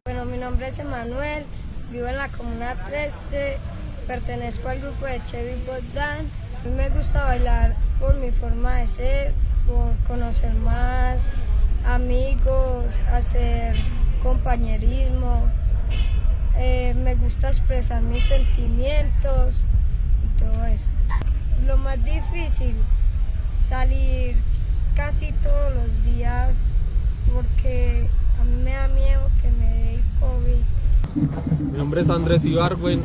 Bueno, mi nombre es Emanuel, vivo en la Comuna 13, pertenezco al grupo de Chevy Bogdan. A mí me gusta bailar por mi forma de ser, por conocer más amigos, hacer compañerismo. Me gusta expresar mis sentimientos y todo eso. Lo más difícil, salir casi todos los días porque a mí me da miedo que me dé el COVID. Mi nombre es Andrés Ibargüen,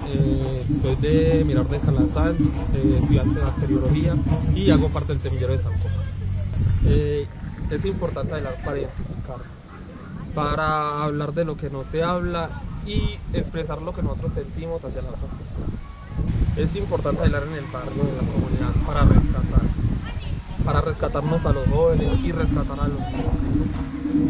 soy de Mirar de Calasanz, estudiante de bacteriología y hago parte del semillero de Sancofa. Es importante bailar para identificar, para hablar de lo que no se habla y expresar lo que nosotros sentimos hacia las otras personas. Es importante bailar en el barrio, en la comunidad, para rescatarnos a los jóvenes y rescatar a los niños.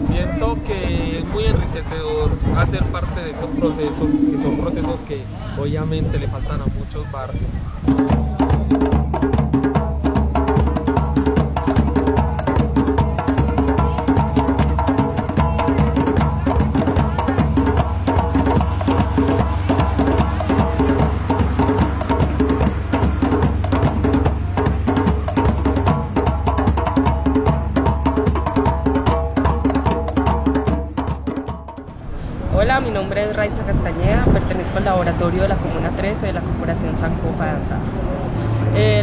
Siento que es muy enriquecedor hacer parte de esos procesos, que son procesos que obviamente le faltan a muchos barrios. Hola, mi nombre es Raiza Castañeda, pertenezco al laboratorio de la Comuna 13 de la Corporación Sancofa Danza.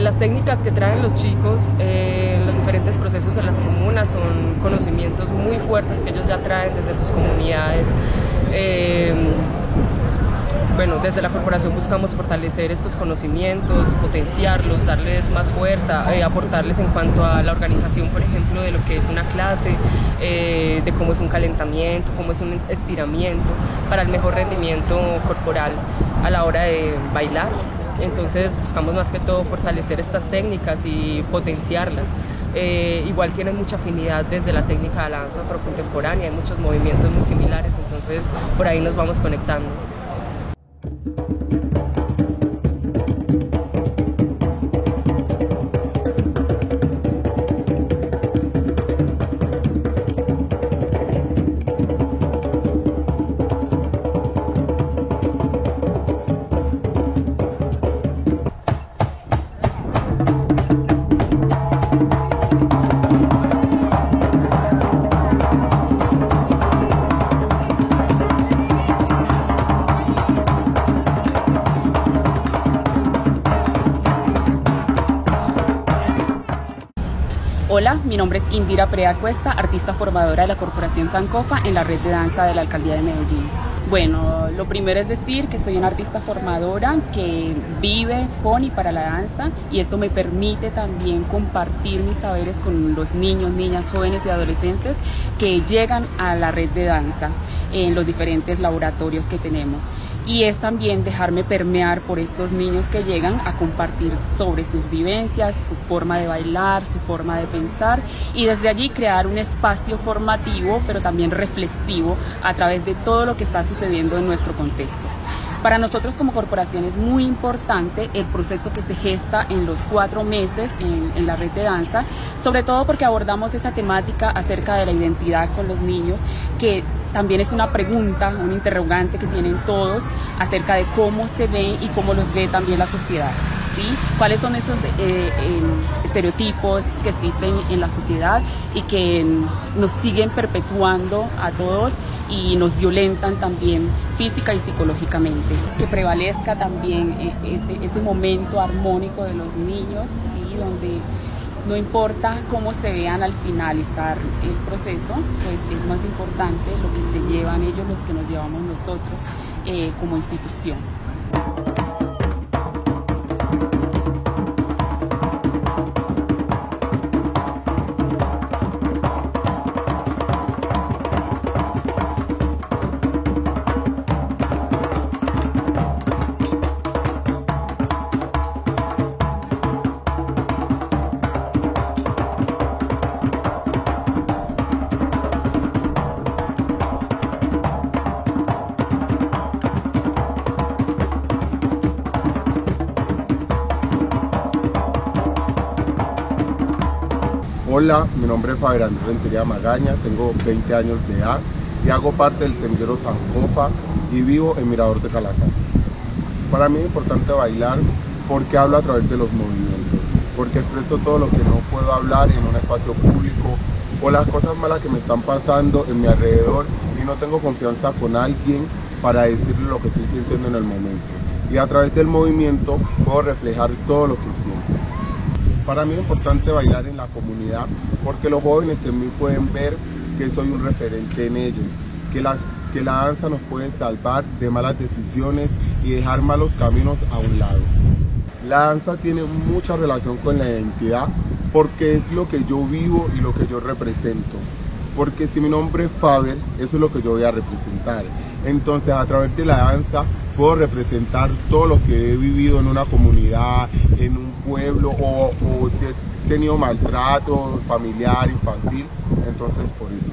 Las técnicas que traen los chicos en los diferentes procesos de las comunas son conocimientos muy fuertes que ellos ya traen desde sus comunidades. Bueno, desde la corporación buscamos fortalecer estos conocimientos, potenciarlos, darles más fuerza, aportarles en cuanto a la organización, por ejemplo, de lo que es una clase, de cómo es un calentamiento, cómo es un estiramiento, para el mejor rendimiento corporal a la hora de bailar. Entonces buscamos más que todo fortalecer estas técnicas y potenciarlas. Igual tienen mucha afinidad desde la técnica de la danza afrocontemporánea, hay muchos movimientos muy similares, entonces por ahí nos vamos conectando. Hola, mi nombre es Indira Perea Cuesta, artista formadora de la Corporación Sancofa en la red de danza de la Alcaldía de Medellín. Bueno, lo primero es decir que soy una artista formadora que vive con y para la danza, y esto me permite también compartir mis saberes con los niños, niñas, jóvenes y adolescentes que llegan a la red de danza en los diferentes laboratorios que tenemos. Y es también dejarme permear por estos niños que llegan a compartir sobre sus vivencias, su forma de bailar, su forma de pensar, y desde allí crear un espacio formativo pero también reflexivo a través de todo lo que está sucediendo en nuestro contexto. Para nosotros como corporación es muy importante el proceso que se gesta en los 4 meses en la red de danza, sobre todo porque abordamos esa temática acerca de la identidad con los niños, que también es una pregunta, un interrogante que tienen todos acerca de cómo se ve y cómo los ve también la sociedad, ¿sí? ¿Cuáles son esos estereotipos que existen en la sociedad y que nos siguen perpetuando a todos y nos violentan también física y psicológicamente? Que prevalezca también ese momento armónico de los niños, ¿sí? Donde no importa cómo se vean al finalizar el proceso, pues es más importante lo que se llevan ellos, los que nos llevamos nosotros como institución. Hola, mi nombre es Fabián Andrés Rentería Magaña, tengo 20 años de edad y hago parte del semillero Sankofa y vivo en Mirador de Calazán. Para mí es importante bailar porque hablo a través de los movimientos, porque expreso todo lo que no puedo hablar en un espacio público o las cosas malas que me están pasando en mi alrededor y no tengo confianza con alguien para decirle lo que estoy sintiendo en el momento. Y a través del movimiento puedo reflejar todo lo que siento. Para mí es importante bailar en la comunidad porque los jóvenes también pueden ver que soy un referente en ellos, que la danza nos puede salvar de malas decisiones y dejar malos caminos a un lado. La danza tiene mucha relación con la identidad porque es lo que yo vivo y lo que yo represento. Porque si mi nombre es Faber, eso es lo que yo voy a representar. Entonces a través de la danza puedo representar todo lo que he vivido en una comunidad, en un pueblo o si he tenido maltrato familiar, infantil, entonces por eso.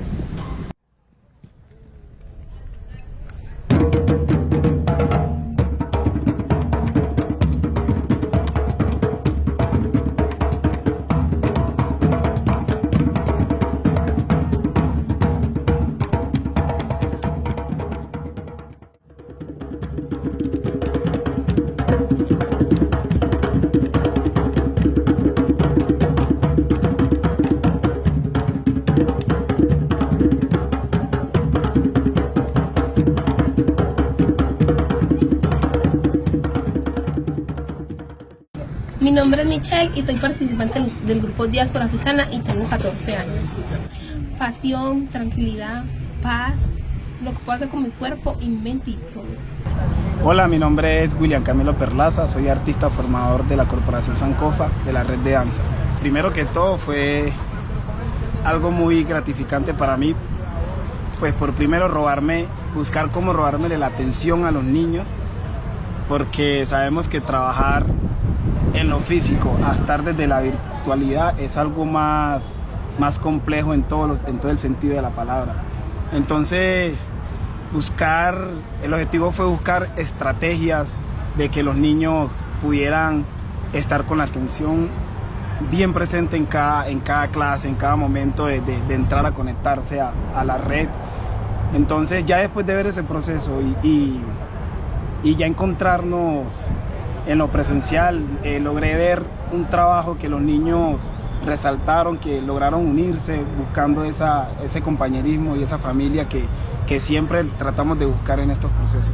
Mi nombre es Michelle y soy participante del grupo Diáspora Africana y tengo 14 años. Pasión, tranquilidad, paz, lo que puedo hacer con mi cuerpo y mi mente y todo. Hola, mi nombre es William Camilo Perlaza, soy artista formador de la Corporación Sankofa de la Red de Danza. Primero que todo fue algo muy gratificante para mí, pues por primero buscar cómo robarme la atención a los niños, porque sabemos que trabajar en lo físico a estar desde la virtualidad es algo más complejo en todo el sentido de la palabra. Entonces el objetivo fue buscar estrategias de que los niños pudieran estar con la atención bien presente en cada clase, en cada momento de entrar a conectarse a la red. Entonces ya después de ver ese proceso y ya encontrarnos en lo presencial, logré ver un trabajo que los niños resaltaron, que lograron unirse buscando ese compañerismo y esa familia que siempre tratamos de buscar en estos procesos.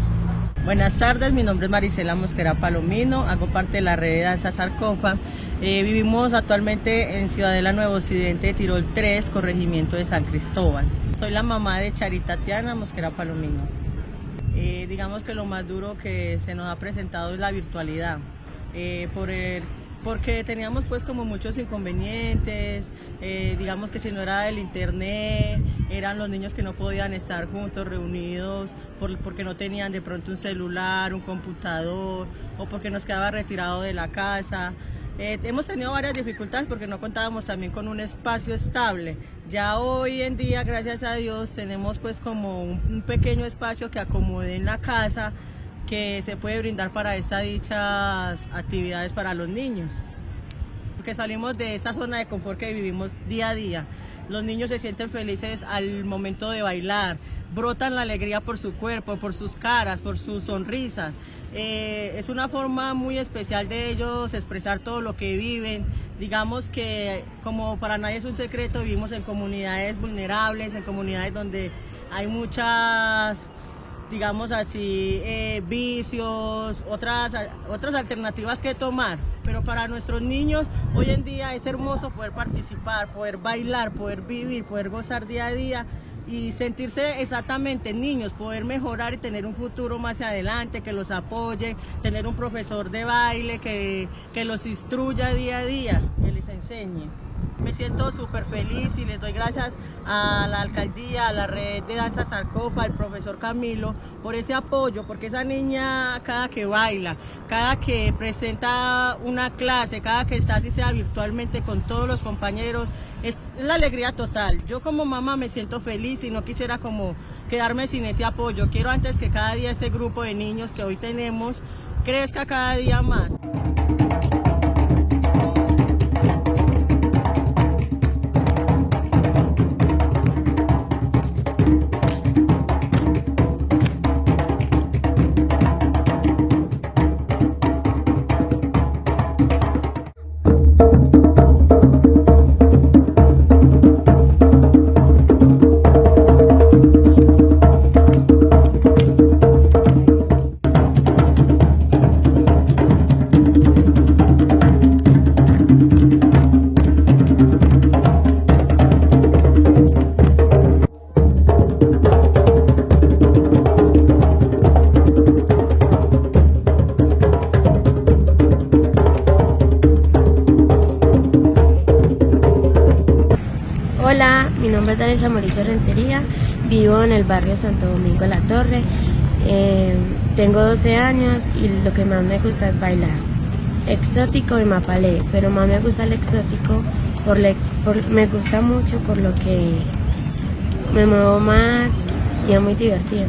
Buenas tardes, mi nombre es Marisela Mosquera Palomino, hago parte de la red de danza Sankofa. Vivimos actualmente en Ciudadela Nuevo Occidente, Tirol 3, corregimiento de San Cristóbal. Soy la mamá de Charita Tiana Mosquera Palomino. Digamos que lo más duro que se nos ha presentado es la virtualidad, porque teníamos pues como muchos inconvenientes, digamos que si no era el internet, eran los niños que no podían estar juntos, reunidos, porque no tenían de pronto un celular, un computador, o porque nos quedaba retirado de la casa. Hemos tenido varias dificultades porque no contábamos también con un espacio estable. Ya hoy en día, gracias a Dios, tenemos pues como un pequeño espacio que acomode en la casa que se puede brindar para estas dichas actividades para los niños. Porque salimos de esa zona de confort que vivimos día a día. Los niños se sienten felices al momento de bailar, brotan la alegría por su cuerpo, por sus caras, por sus sonrisas. Es una forma muy especial de ellos expresar todo lo que viven. Digamos que, como para nadie es un secreto, vivimos en comunidades vulnerables, en comunidades donde hay muchas, digamos así, vicios, otras alternativas que tomar. Pero para nuestros niños hoy en día es hermoso poder participar, poder bailar, poder vivir, poder gozar día a día y sentirse exactamente niños, poder mejorar y tener un futuro más adelante, que los apoye, tener un profesor de baile que los instruya día a día, que les enseñe. Me siento súper feliz y les doy gracias a la alcaldía, a la red de danza Sankofa, al profesor Camilo, por ese apoyo, porque esa niña cada que baila, cada que presenta una clase, cada que está así sea virtualmente con todos los compañeros, es la alegría total. Yo como mamá me siento feliz y no quisiera como quedarme sin ese apoyo. Quiero antes que cada día ese grupo de niños que hoy tenemos crezca cada día más. nombre es Daniela Morito Rentería, vivo en el barrio Santo Domingo La Torre, tengo 12 años y lo que más me gusta es bailar. Exótico y mapalé, pero más me gusta el exótico, me gusta mucho por lo que me muevo más y es muy divertido.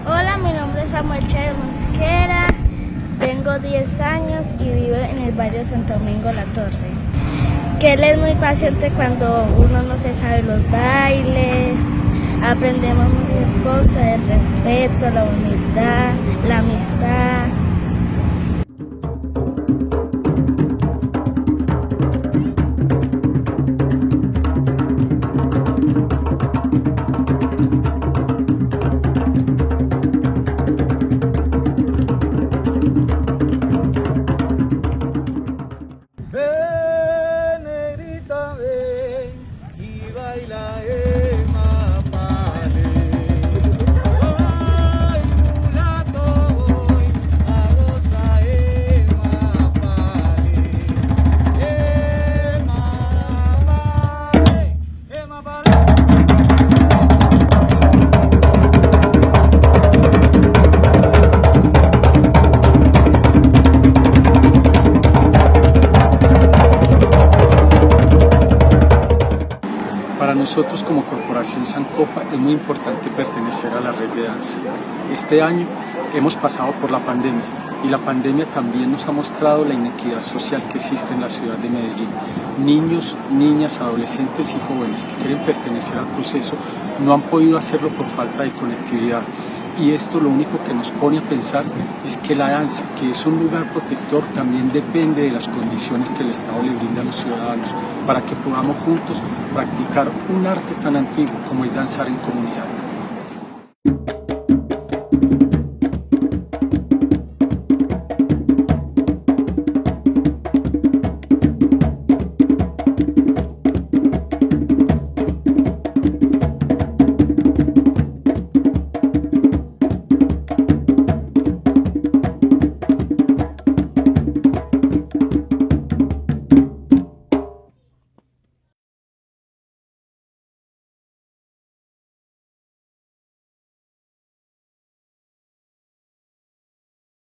Hola, mi nombre es Samuel Chávez Mosquera, tengo 10 años y vivo en el barrio Santo Domingo La Torre. Que él es muy paciente cuando uno no se sabe los bailes, aprendemos muchas cosas, el respeto, la humildad, la amistad. Para nosotros como Corporación Sankofa es muy importante pertenecer a la red de danza. Este año hemos pasado por la pandemia y la pandemia también nos ha mostrado la inequidad social que existe en la ciudad de Medellín. Niños, niñas, adolescentes y jóvenes que quieren pertenecer al proceso no han podido hacerlo por falta de conectividad. Y esto lo único que nos pone a pensar es que la danza, que es un lugar protector, también depende de las condiciones que el Estado le brinda a los ciudadanos para que podamos juntos practicar un arte tan antiguo como es danzar en comunidad.